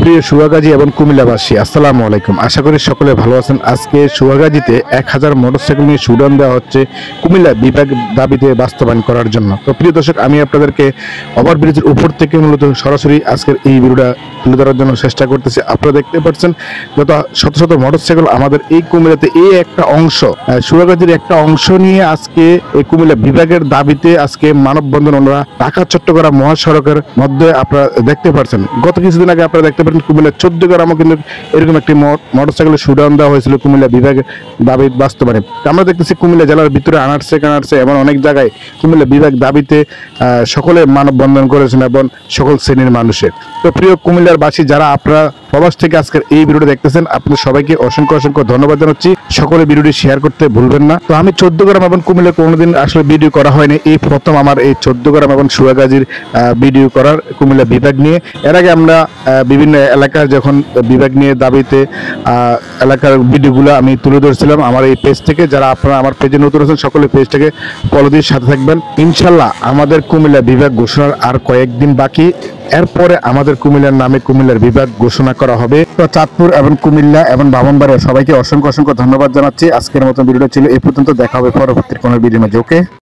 প্রিয় সুয়াগাজী এবং কুমিল্লাবাসী, আসসালামু আলাইকুম। আশা করি সকলে ভালো আছেন। আজকে সুয়াগাজীতে 1000 মোটরসাইকেল নিয়ে শোডাউন দেওয়া হচ্ছে কুমিল্লা বিভাগ দাবিতে বাস্তবায়ন করার জন্য। তো প্রিয় দর্শক, আমি আপনাদেরকে ওভারব্রিজের উপর থেকে মূলত সরাসরি আজকের এই ভিডিওটা তুলে ধরার জন্য চেষ্টা করতেছি। আপনারা দেখতে পাচ্ছেন যত শত শত মোটরসাইকেল আমাদের এই কুমিল্লাতে এই একটা অংশ, সুয়াগাজীর একটা অংশ নিয়ে আজকে এই কুমিল্লা বিভাগের দাবিতে আজকে মানববন্ধন ওনারা ঢাকা চট্টগ্রাম মহাসড়কের মধ্যে আপনারা দেখতে পাচ্ছেন। গত কিছুদিন আগে আপনারা দেখতে পারেন কুমিল্লা 14 গ্রামও কিন্তু এরকম একটি মোটরসাইকেলের শোডাউন দেওয়া হয়েছিল কুমিল্লা বিভাগের দাবি বাস্তবায়নে। আমরা দেখতেছি কুমিল্লা জেলার ভিতরে আনারসে এমন অনেক জায়গায় কুমিল্লা বিভাগ দাবিতে সকলে মানববন্ধন করেছেন এবং সকল শ্রেণীর মানুষের। তো প্রিয় কুমিল্লার বাসী যারা আপনারা প্রবাস থেকে আজকের এই ভিডিওটি দেখতেছেন, আপনাদের সবাইকে অসংখ্য অসংখ্য ধন্যবাদ জানাচ্ছি। সকলে ভিডিওটি শেয়ার করতে ভুলবেন না। তো আমি 14 গ্রাম এবং কুমিল্লা কোনোদিন আসলে ভিডিও করা হয়নি, এই প্রথম আমার এই 14 গ্রাম এবং সুয়াগাজীর ভিডিও করার কুমিল্লা বিভাগ নিয়ে। এর আগে আমরা বিভিন্ন এলাকার যখন বিভাগ নিয়ে দাবিতে এলাকার ভিডিওগুলো আমি তুলে ধরছিলাম আমার এই পেজ থেকে। যারা আপনারা আমার পেজে নতুন আছেন সকলে পেজটাকে ফলো দিয়ে সাথে থাকবেন। ইনশাল্লাহ আমাদের কুমিল্লা বিভাগ ঘোষণার আর কয়েকদিন বাকি, এরপরে আমাদের কুমিল্লার নামে কুমিল্লার বিভাগ ঘোষণা করা হবে। তো চাঁদপুর এবং কুমিল্লা এবং ব্রাহ্মণবাড়িয়া সবাইকে অসংখ্য অসংখ্য ধন্যবাদ জানাচ্ছি। আজকের মতো ভিডিওটা ছিল এই পর্যন্ত, দেখা হবে পরবর্তী কোনো ভিডিওর মাঝে। ওকে।